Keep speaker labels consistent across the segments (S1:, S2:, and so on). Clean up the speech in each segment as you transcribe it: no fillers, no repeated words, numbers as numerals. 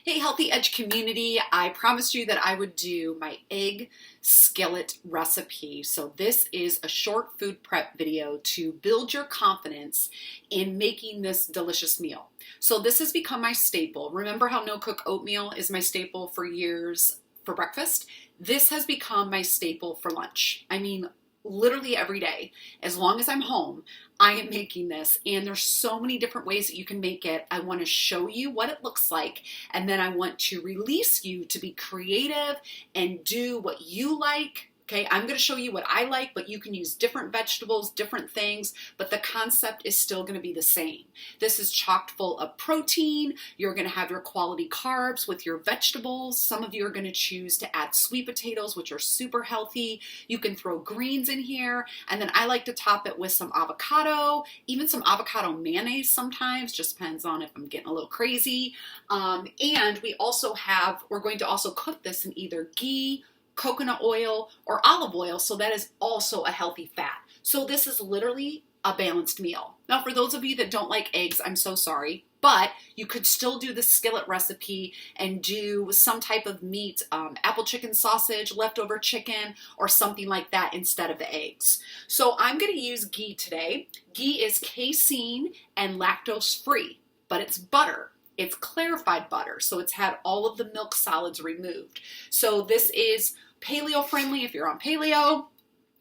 S1: Hey, Healthy Edge community, I promised you that I would do my egg skillet recipe. So this is a short food prep video to build your confidence in making this delicious meal. So this has become my staple. Remember how no-cook oatmeal is my staple for years for breakfast? This has become my staple for lunch. I mean, literally every day, as long as I'm home, I am making this, and there's so many different ways that you can make it. I want to show you what it looks like, and then I want to release you to be creative and do what you like. Okay, I'm going to show you what I like, but you can use different vegetables, different things, but the concept is still going to be the same. This is chock full of protein. You're going to have your quality carbs with your vegetables. Some of you are going to choose to add sweet potatoes, which are super healthy. You can throw greens in here, and then I like to top it with some avocado, even some avocado mayonnaise sometimes, just depends on if I'm getting a little crazy. And we're going to also cook this in either ghee, coconut oil, or olive oil, so that is also a healthy fat. So this is literally a balanced meal. Now, for those of you that don't like eggs, I'm so sorry, but you could still do the skillet recipe and do some type of meat, apple chicken sausage, leftover chicken, or something like that instead of the eggs. So I'm going to use ghee today. Ghee is casein and lactose free, but it's butter. It's clarified butter, so it's had all of the milk solids removed. So this is paleo friendly if you're on paleo.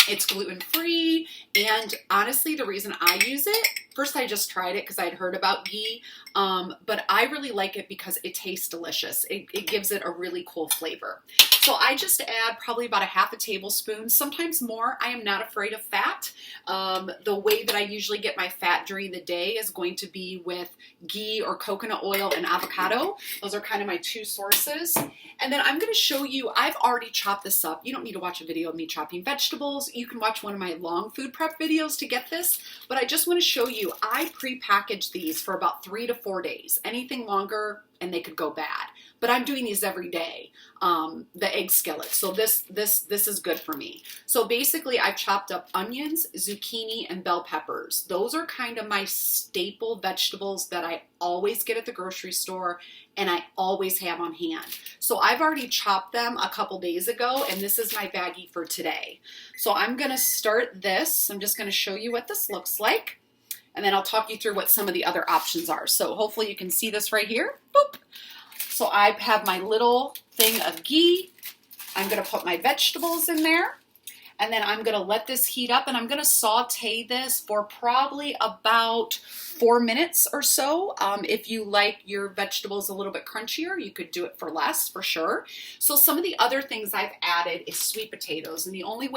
S1: It's gluten free, and honestly, the reason I use it, first I just tried it because I'd heard about ghee, but I really like it because it tastes delicious. It gives it a really cool flavor. So I just add probably about a half a tablespoon, sometimes more. I am not afraid of fat. The way that I usually get my fat during the day is going to be with ghee or coconut oil and avocado. Those are kind of my two sources. And then I'm going to show you, I've already chopped this up. You don't need to watch a video of me chopping vegetables. You can watch one of my long food prep videos to get this, but I just want to show you, I pre-package these for about 3 to 4 days. Anything longer and they could go bad. But I'm doing these every day, the egg skillet. So this is good for me. So basically I've chopped up onions, zucchini, and bell peppers. Those are kind of my staple vegetables that I always get at the grocery store and I always have on hand. So I've already chopped them a couple days ago, and this is my baggie for today. So I'm gonna start this. I'm just gonna show you what this looks like, and then I'll talk you through what some of the other options are. So hopefully you can see this right here. Boop. So I have my little thing of ghee. I'm going to put my vegetables in there, and then I'm going to let this heat up, and I'm going to saute this for probably about 4 minutes or so. If you like your vegetables a little bit crunchier, you could do it for less, for sure. So some of the other things I've added is sweet potatoes, and the only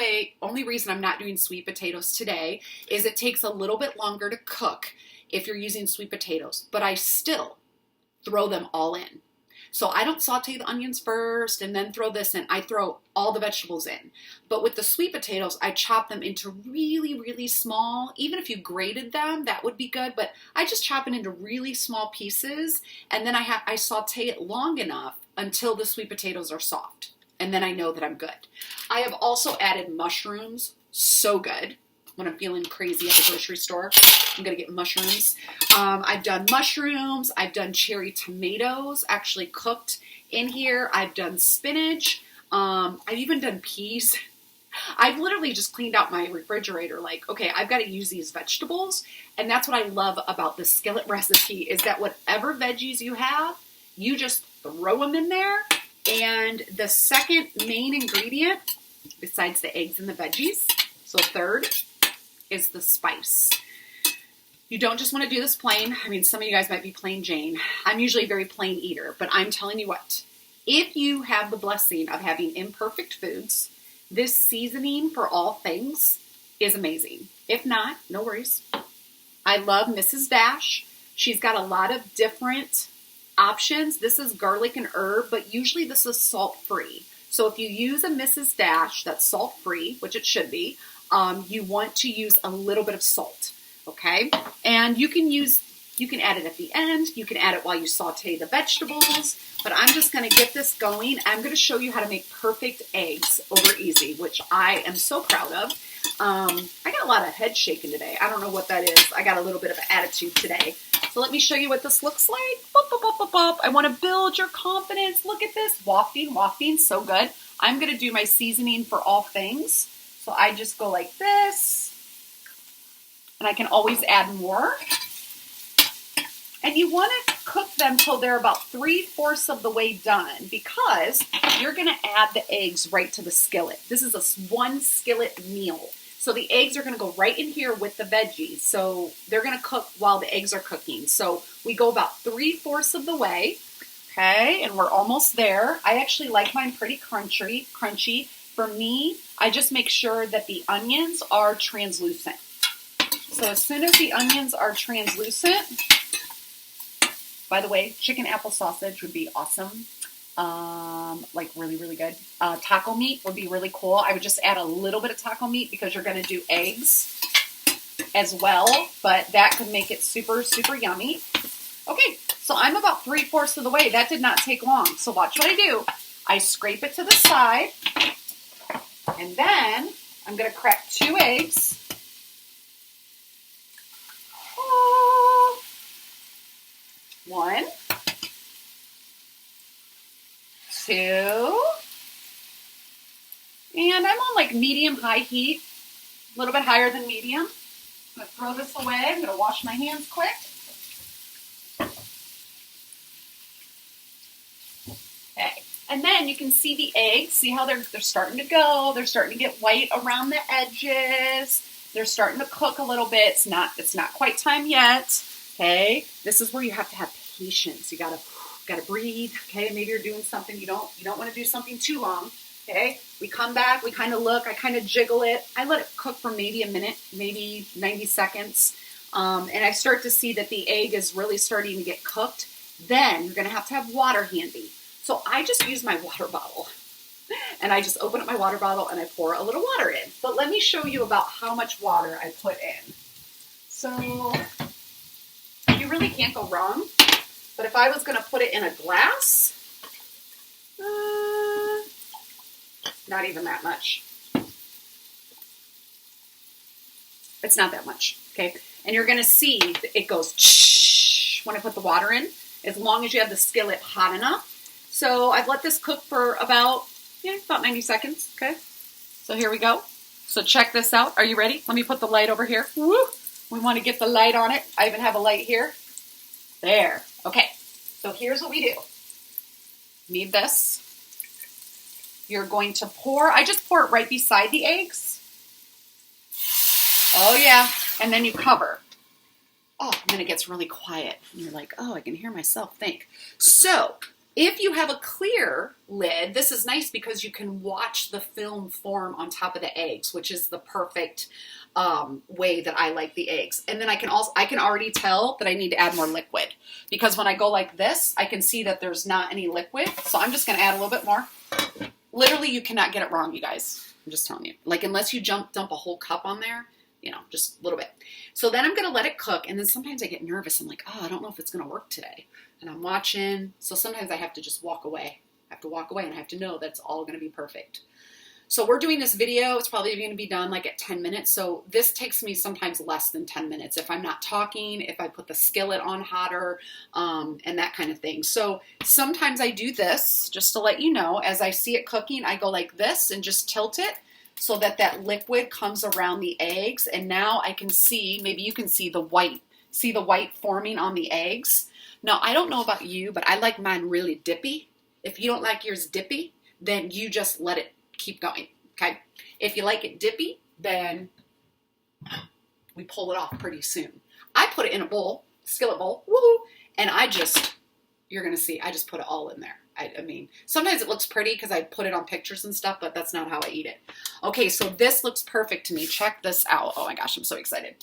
S1: reason I'm not doing sweet potatoes today is it takes a little bit longer to cook if you're using sweet potatoes, but I still throw them all in. So I don't saute the onions first and then throw this in. I throw all the vegetables in. But with the sweet potatoes, I chop them into really, really small. Even if you grated them, that would be good. But I just chop it into really small pieces. And then I saute it long enough until the sweet potatoes are soft. And then I know that I'm good. I have also added mushrooms. So good. When I'm feeling crazy at the grocery store, I'm going to get mushrooms. I've done mushrooms. I've done cherry tomatoes, actually cooked in here. I've done spinach. I've even done peas. I've literally just cleaned out my refrigerator. Like, okay, I've got to use these vegetables. And that's what I love about the skillet recipe is that whatever veggies you have, you just throw them in there. And the second main ingredient, besides the eggs and the veggies, so third, is the spice. You don't just want to do this plain. I mean, some of you guys might be plain Jane. I'm usually a very plain eater, but I'm telling you what, if you have the blessing of having imperfect foods, this seasoning for all things is amazing. If not, no worries. I love Mrs. Dash. She's got a lot of different options. This is garlic and herb, but usually this is salt-free. So if you use a Mrs. Dash that's salt-free, which it should be, you want to use a little bit of salt, okay? And you can add it at the end. You can add it while you saute the vegetables, but I'm just going to get this going. I'm going to show you how to make perfect eggs over easy, which I am so proud of. I got a lot of head shaking today. I don't know what that is. I got a little bit of an attitude today. So let me show you what this looks like. Boop, boop, boop, boop, boop. I want to build your confidence. Look at this. Wafting, wafting, so good. I'm going to do my seasoning for all things. So I just go like this. And I can always add more. And you want to cook them till they're about 3/4 of the way done, because you're going to add the eggs right to the skillet. This is a 1 skillet meal. So the eggs are going to go right in here with the veggies. So they're going to cook while the eggs are cooking. So we go about 3/4 of the way. Okay, and we're almost there. I actually like mine pretty crunchy. For me, I just make sure that the onions are translucent. So as soon as the onions are translucent, by the way, chicken apple sausage would be awesome. Like really, really good. Taco meat would be really cool. I would just add a little bit of taco meat because you're going to do eggs as well, but that could make it super, super yummy. Okay, so I'm about 3/4 of the way. That did not take long. So watch what I do. I scrape it to the side, and then I'm going to crack 2 eggs. One, 2, and I'm on like medium-high heat, a little bit higher than medium. I'm going to throw this away. I'm going to wash my hands quick. Okay, and then you can see the eggs. See how they're starting to go. They're starting to get white around the edges. They're starting to cook a little bit. It's not quite time yet. Okay, this is where you have to have patience. You gotta breathe. Okay, maybe you're doing something you don't want to do something too long. Okay, we come back. We kind of look. I kind of jiggle it. I let it cook for maybe a minute, maybe 90 seconds, and I start to see that the egg is really starting to get cooked. Then you're gonna have to have water handy. So I just use my water bottle, and I just open up my water bottle and I pour a little water in. But let me show you about how much water I put in. So you really can't go wrong. But if I was going to put it in a glass, not even that much. It's not that much, okay? And you're going to see that it goes shh when I put the water in, as long as you have the skillet hot enough. So I've let this cook for about 90 seconds, okay? So here we go. So check this out. Are you ready? Let me put the light over here. Woo! We want to get the light on it. I even have a light here. There. Okay. So here's what we do. Need this. You're going to pour. I just pour it right beside the eggs. Oh, yeah. And then you cover. Oh, and then it gets really quiet. And you're like, oh, I can hear myself think. So if you have a clear lid, this is nice because you can watch the film form on top of the eggs, which is the perfect way that I like the eggs. And then I can already tell that I need to add more liquid, because when I go like this, I can see that there's not any liquid. So I'm just going to add a little bit more. Literally, you cannot get it wrong, you guys. I'm just telling you. Like, unless you dump a whole cup on there, just a little bit. So then I'm going to let it cook. And then sometimes I get nervous. I'm like, oh, I don't know if it's going to work today. And I'm watching. So sometimes I have to just walk away. I have to walk away and I have to know that's all going to be perfect. So we're doing this video. It's probably going to be done like at 10 minutes. So this takes me sometimes less than 10 minutes if I'm not talking, if I put the skillet on hotter, and that kind of thing. So sometimes I do this just to let you know. As I see it cooking, I go like this and just tilt it so that that liquid comes around the eggs. And now I can see, maybe you can see the white. See the white forming on the eggs? Now, I don't know about you, but I like mine really dippy. If you don't like yours dippy, then you just let it keep going, okay? If you like it dippy, then we pull it off pretty soon. I put it in a bowl, skillet bowl, woohoo, and you're going to see, I just put it all in there. I mean, sometimes it looks pretty because I put it on pictures and stuff, but that's not how I eat it. Okay, so this looks perfect to me. Check this out. Oh my gosh, I'm so excited.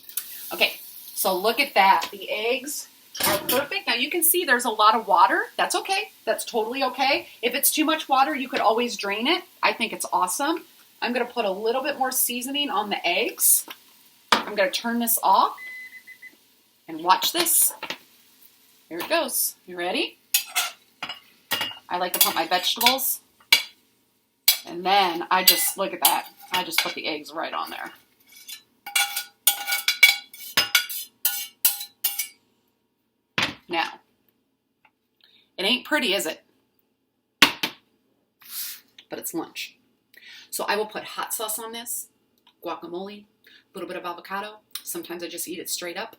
S1: Okay, so look at that. The eggs are perfect. Now you can see there's a lot of water. That's okay. That's totally okay. If it's too much water, you could always drain it. I think it's awesome. I'm going to put a little bit more seasoning on the eggs. I'm going to turn this off and watch this. Here it goes. You ready? I like to put my vegetables. And then I just, look at that. I just put the eggs right on there. It ain't pretty, is it? But it's lunch. So I will put hot sauce on this, guacamole, a little bit of avocado. Sometimes I just eat it straight up.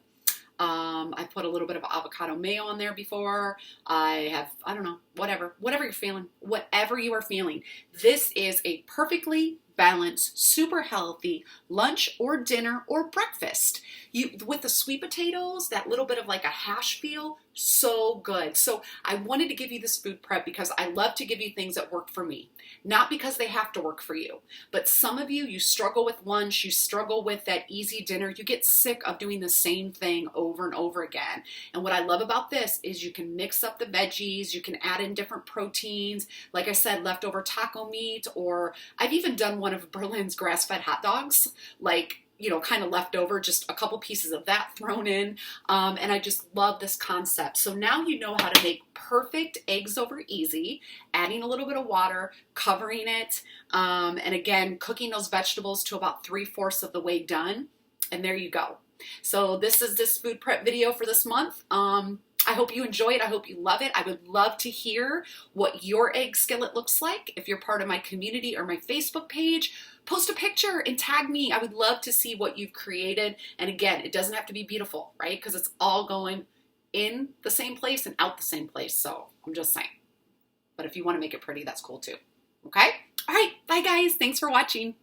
S1: I put a little bit of avocado mayo on there before. I don't know, whatever you're feeling, whatever you are feeling. This is a perfectly balanced, super healthy lunch or dinner or breakfast. With the sweet potatoes, that little bit of like a hash feel, so good. So I wanted to give you this food prep because I love to give you things that work for me, not because they have to work for you. But some of you struggle with lunch, you struggle with that easy dinner, you get sick of doing the same thing over and over again. And what I love about this is you can mix up the veggies, you can add in different proteins, like I said, leftover taco meat, or I've even done one of Berlin's grass-fed hot dogs, like, kind of left over, just a couple pieces of that thrown in. And I just love this concept. So now you know how to make perfect eggs over easy, adding a little bit of water, covering it, and again, cooking those vegetables to about 3/4 of the way done. And there you go. So this is this food prep video for this month. I hope you enjoy it. I hope you love it. I would love to hear what your egg skillet looks like. If you're part of my community or my Facebook page, post a picture and tag me. I would love to see what you've created. And again, it doesn't have to be beautiful, right? Because it's all going in the same place and out the same place. So I'm just saying. But if you want to make it pretty, that's cool too. Okay? All right. Bye, guys. Thanks for watching.